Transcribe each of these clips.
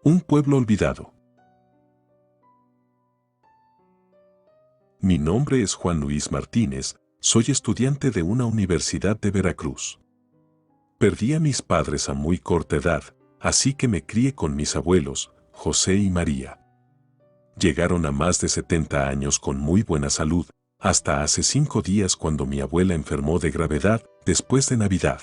Un pueblo olvidado. Mi nombre es Juan Luis Martínez, soy estudiante de una universidad de Veracruz. Perdí a mis padres a muy corta edad, así que me crié con mis abuelos, José y María. Llegaron a más de 70 años con muy buena salud, hasta hace 5 días cuando mi abuela enfermó de gravedad después de Navidad.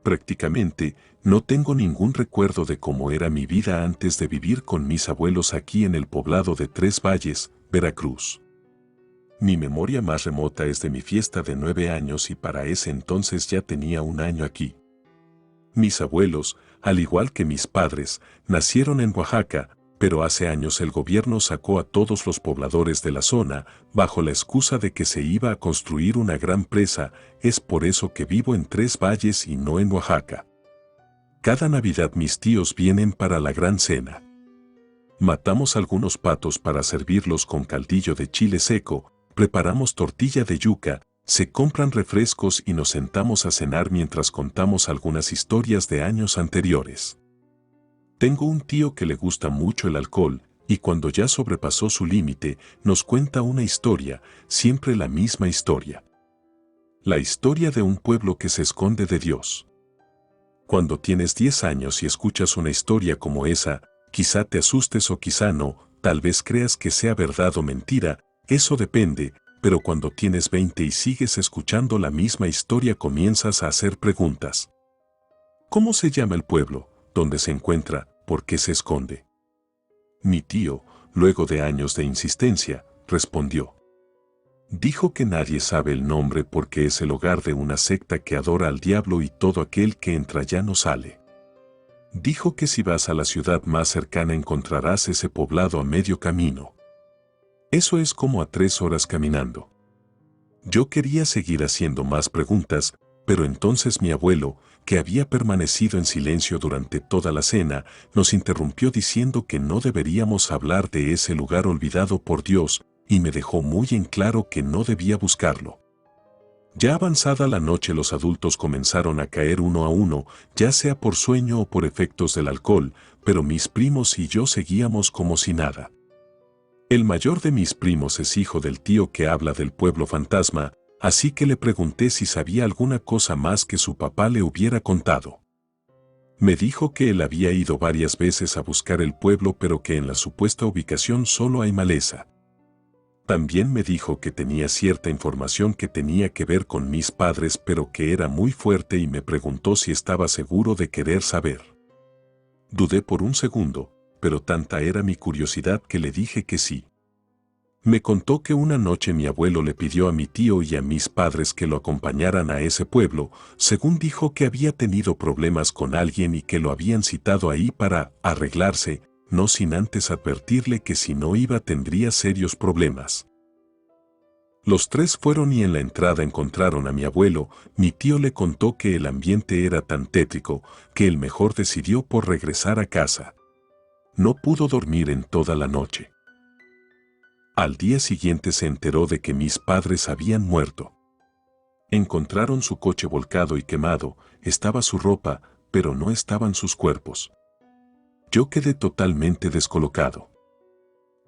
Prácticamente no tengo ningún recuerdo de cómo era mi vida antes de vivir con mis abuelos aquí en el poblado de Tres Valles, Veracruz. Mi memoria más remota es de mi fiesta de 9 años y para ese entonces ya tenía 1 año aquí. Mis abuelos, al igual que mis padres, nacieron en Oaxaca, pero hace años el gobierno sacó a todos los pobladores de la zona bajo la excusa de que se iba a construir una gran presa. Es por eso que vivo en Tres Valles y no en Oaxaca. Cada Navidad mis tíos vienen para la gran cena. Matamos algunos patos para servirlos con caldillo de chile seco, preparamos tortilla de yuca, se compran refrescos y nos sentamos a cenar mientras contamos algunas historias de años anteriores. Tengo un tío que le gusta mucho el alcohol, y cuando ya sobrepasó su límite, nos cuenta una historia, siempre la misma historia. La historia de un pueblo que se esconde de Dios. Cuando tienes 10 años y escuchas una historia como esa, quizá te asustes o quizá no, tal vez creas que sea verdad o mentira, eso depende, pero cuando tienes 20 y sigues escuchando la misma historia comienzas a hacer preguntas. ¿Cómo se llama el pueblo? ¿Dónde se encuentra? ¿Por qué se esconde? Mi tío, luego de años de insistencia, respondió. Dijo que nadie sabe el nombre porque es el hogar de una secta que adora al diablo y todo aquel que entra ya no sale. Dijo que si vas a la ciudad más cercana encontrarás ese poblado a medio camino. Eso es como a 3 horas caminando. Yo quería seguir haciendo más preguntas, pero entonces mi abuelo, que había permanecido en silencio durante toda la cena, nos interrumpió diciendo que no deberíamos hablar de ese lugar olvidado por Dios, y me dejó muy en claro que no debía buscarlo. Ya avanzada la noche los adultos comenzaron a caer uno a uno, ya sea por sueño o por efectos del alcohol, pero mis primos y yo seguíamos como si nada. El mayor de mis primos es hijo del tío que habla del pueblo fantasma, así que le pregunté si sabía alguna cosa más que su papá le hubiera contado. Me dijo que él había ido varias veces a buscar el pueblo pero que en la supuesta ubicación solo hay maleza. También me dijo que tenía cierta información que tenía que ver con mis padres pero que era muy fuerte y me preguntó si estaba seguro de querer saber. Dudé por un segundo, pero tanta era mi curiosidad que le dije que sí. Me contó que una noche mi abuelo le pidió a mi tío y a mis padres que lo acompañaran a ese pueblo, según dijo que había tenido problemas con alguien y que lo habían citado ahí para arreglarse, no sin antes advertirle que si no iba tendría serios problemas. Los 3 fueron y en la entrada encontraron a mi abuelo. Mi tío le contó que el ambiente era tan tétrico que él mejor decidió por regresar a casa. No pudo dormir en toda la noche. Al día siguiente se enteró de que mis padres habían muerto. Encontraron su coche volcado y quemado, estaba su ropa, pero no estaban sus cuerpos. Yo quedé totalmente descolocado.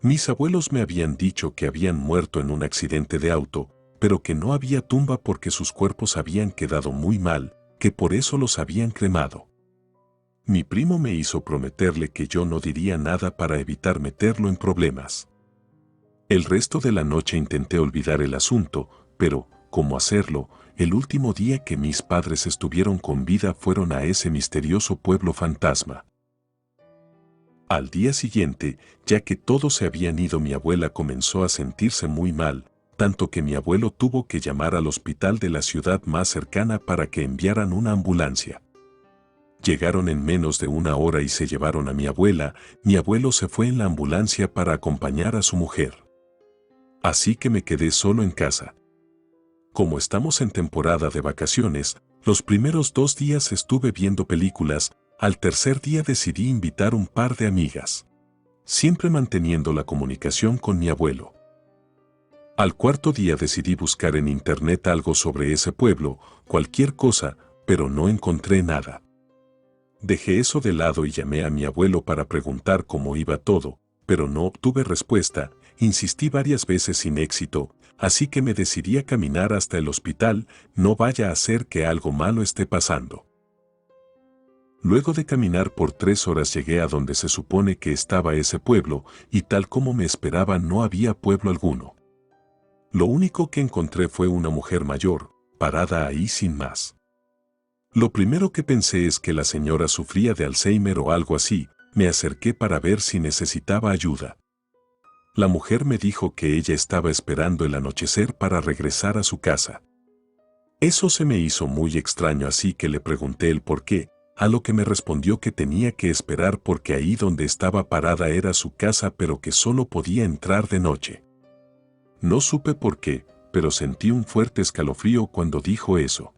Mis abuelos me habían dicho que habían muerto en un accidente de auto, pero que no había tumba porque sus cuerpos habían quedado muy mal, que por eso los habían cremado. Mi primo me hizo prometerle que yo no diría nada para evitar meterlo en problemas. El resto de la noche intenté olvidar el asunto, pero, ¿cómo hacerlo? El último día que mis padres estuvieron con vida fueron a ese misterioso pueblo fantasma. Al día siguiente, ya que todos se habían ido, mi abuela comenzó a sentirse muy mal, tanto que mi abuelo tuvo que llamar al hospital de la ciudad más cercana para que enviaran una ambulancia. Llegaron en menos de 1 hora y se llevaron a mi abuela. Mi abuelo se fue en la ambulancia para acompañar a su mujer. Así que me quedé solo en casa. Como estamos en temporada de vacaciones, los primeros 2 días estuve viendo películas, al tercer día decidí invitar un par de amigas. Siempre manteniendo la comunicación con mi abuelo. Al cuarto día decidí buscar en internet algo sobre ese pueblo, cualquier cosa, pero no encontré nada. Dejé eso de lado y llamé a mi abuelo para preguntar cómo iba todo, pero no obtuve respuesta. Insistí varias veces sin éxito, así que me decidí a caminar hasta el hospital, no vaya a ser que algo malo esté pasando. Luego de caminar por 3 horas llegué a donde se supone que estaba ese pueblo, y tal como me esperaba no había pueblo alguno. Lo único que encontré fue una mujer mayor, parada ahí sin más. Lo primero que pensé es que la señora sufría de Alzheimer o algo así. Me acerqué para ver si necesitaba ayuda. La mujer me dijo que ella estaba esperando el anochecer para regresar a su casa. Eso se me hizo muy extraño, así que le pregunté el por qué, a lo que me respondió que tenía que esperar porque ahí donde estaba parada era su casa, pero que solo podía entrar de noche. No supe por qué, pero sentí un fuerte escalofrío cuando dijo eso.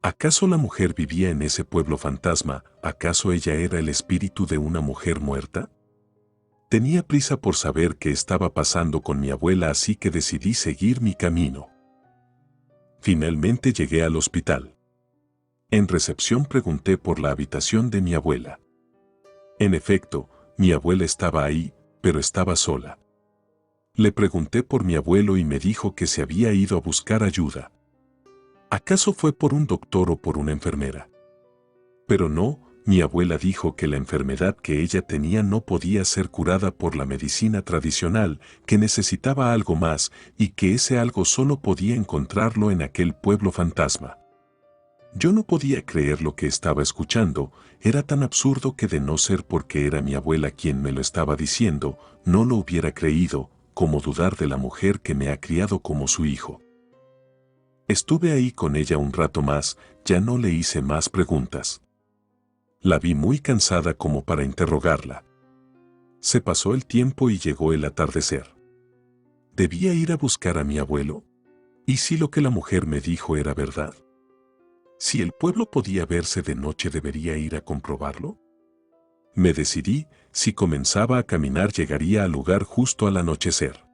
¿Acaso la mujer vivía en ese pueblo fantasma? ¿Acaso ella era el espíritu de una mujer muerta? Tenía prisa por saber qué estaba pasando con mi abuela, así que decidí seguir mi camino. Finalmente llegué al hospital. En recepción pregunté por la habitación de mi abuela. En efecto, mi abuela estaba ahí, pero estaba sola. Le pregunté por mi abuelo y me dijo que se había ido a buscar ayuda. ¿Acaso fue por un doctor o por una enfermera? Pero no, mi abuela dijo que la enfermedad que ella tenía no podía ser curada por la medicina tradicional, que necesitaba algo más y que ese algo solo podía encontrarlo en aquel pueblo fantasma. Yo no podía creer lo que estaba escuchando, era tan absurdo que de no ser porque era mi abuela quien me lo estaba diciendo, no lo hubiera creído, como dudar de la mujer que me ha criado como su hijo. Estuve ahí con ella un rato más, ya no le hice más preguntas. La vi muy cansada como para interrogarla. Se pasó el tiempo y llegó el atardecer. ¿Debía ir a buscar a mi abuelo? ¿Y si lo que la mujer me dijo era verdad? Si el pueblo podía verse de noche, ¿debería ir a comprobarlo? Me decidí, si comenzaba a caminar llegaría al lugar justo al anochecer.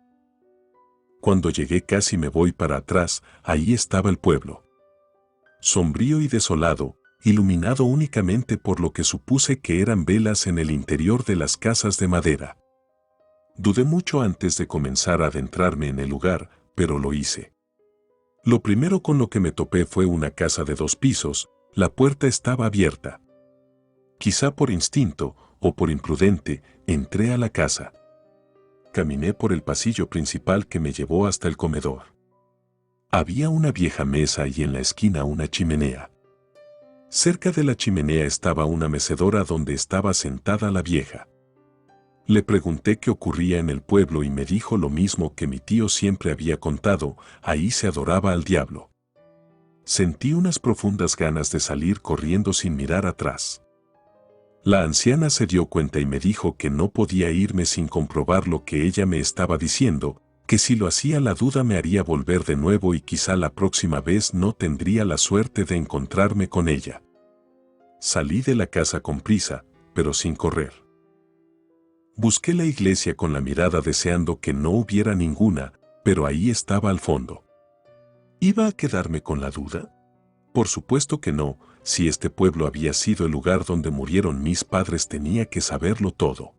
Cuando llegué casi me voy para atrás, ahí estaba el pueblo. Sombrío y desolado, iluminado únicamente por lo que supuse que eran velas en el interior de las casas de madera. Dudé mucho antes de comenzar a adentrarme en el lugar, pero lo hice. Lo primero con lo que me topé fue una casa de 2 pisos, la puerta estaba abierta. Quizá por instinto, o por imprudente, entré a la casa. Caminé por el pasillo principal que me llevó hasta el comedor. Había una vieja mesa y en la esquina una chimenea. Cerca de la chimenea estaba una mecedora donde estaba sentada la vieja. Le pregunté qué ocurría en el pueblo y me dijo lo mismo que mi tío siempre había contado, ahí se adoraba al diablo. Sentí unas profundas ganas de salir corriendo sin mirar atrás. La anciana se dio cuenta y me dijo que no podía irme sin comprobar lo que ella me estaba diciendo, que si lo hacía la duda me haría volver de nuevo y quizá la próxima vez no tendría la suerte de encontrarme con ella. Salí de la casa con prisa, pero sin correr. Busqué la iglesia con la mirada deseando que no hubiera ninguna, pero ahí estaba al fondo. ¿Iba a quedarme con la duda? Por supuesto que no, si este pueblo había sido el lugar donde murieron mis padres tenía que saberlo todo.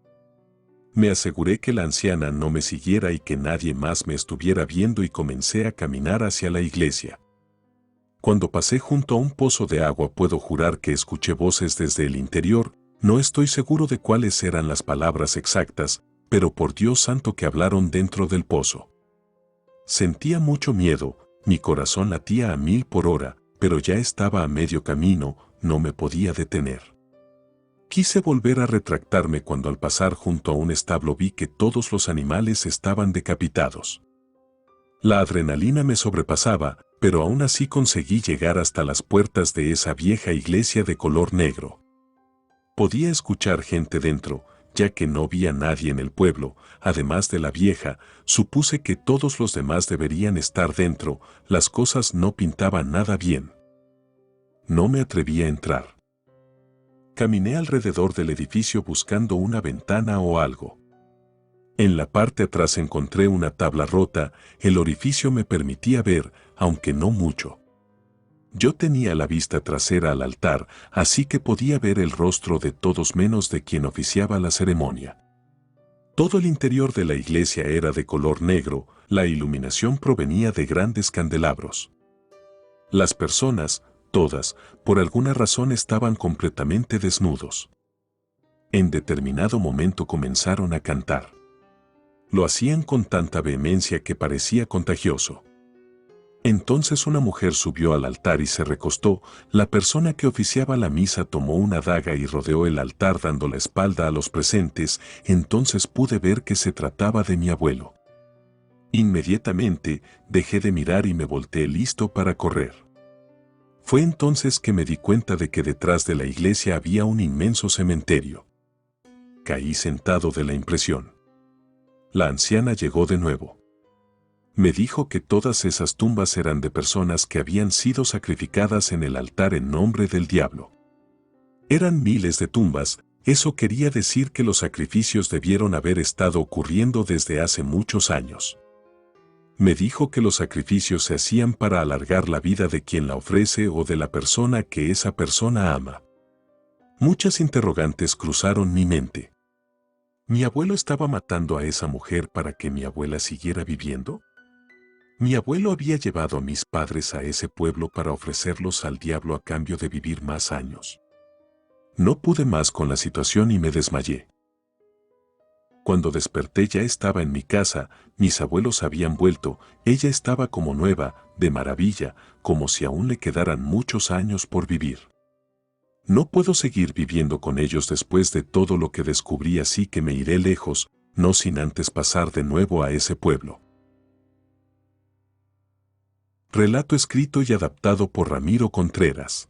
Me aseguré que la anciana no me siguiera y que nadie más me estuviera viendo y comencé a caminar hacia la iglesia. Cuando pasé junto a un pozo de agua puedo jurar que escuché voces desde el interior, no estoy seguro de cuáles eran las palabras exactas, pero por Dios santo que hablaron dentro del pozo. Sentía mucho miedo, mi corazón latía a 1000 por hora, pero ya estaba a medio camino, no me podía detener. Quise volver a retractarme cuando al pasar junto a un establo vi que todos los animales estaban decapitados. La adrenalina me sobrepasaba, pero aún así conseguí llegar hasta las puertas de esa vieja iglesia de color negro. Podía escuchar gente dentro, ya que no vi a nadie en el pueblo, además de la vieja, supuse que todos los demás deberían estar dentro, las cosas no pintaban nada bien. No me atreví a entrar. Caminé alrededor del edificio buscando una ventana o algo. En la parte atrás encontré una tabla rota, el orificio me permitía ver, aunque no mucho. Yo tenía la vista trasera al altar, así que podía ver el rostro de todos menos de quien oficiaba la ceremonia. Todo el interior de la iglesia era de color negro, la iluminación provenía de grandes candelabros. Las personas, todas, por alguna razón estaban completamente desnudos. En determinado momento comenzaron a cantar. Lo hacían con tanta vehemencia que parecía contagioso. Entonces una mujer subió al altar y se recostó. La persona que oficiaba la misa tomó una daga y rodeó el altar dando la espalda a los presentes. Entonces pude ver que se trataba de mi abuelo. Inmediatamente dejé de mirar y me volteé listo para correr. Fue entonces que me di cuenta de que detrás de la iglesia había un inmenso cementerio. Caí sentado de la impresión. La anciana llegó de nuevo. Me dijo que todas esas tumbas eran de personas que habían sido sacrificadas en el altar en nombre del diablo. Eran miles de tumbas, eso quería decir que los sacrificios debieron haber estado ocurriendo desde hace muchos años. Me dijo que los sacrificios se hacían para alargar la vida de quien la ofrece o de la persona que esa persona ama. Muchas interrogantes cruzaron mi mente. ¿Mi abuelo estaba matando a esa mujer para que mi abuela siguiera viviendo? Mi abuelo había llevado a mis padres a ese pueblo para ofrecerlos al diablo a cambio de vivir más años. No pude más con la situación y me desmayé. Cuando desperté ya estaba en mi casa, mis abuelos habían vuelto, ella estaba como nueva, de maravilla, como si aún le quedaran muchos años por vivir. No puedo seguir viviendo con ellos después de todo lo que descubrí, así que me iré lejos, no sin antes pasar de nuevo a ese pueblo. Relato escrito y adaptado por Ramiro Contreras.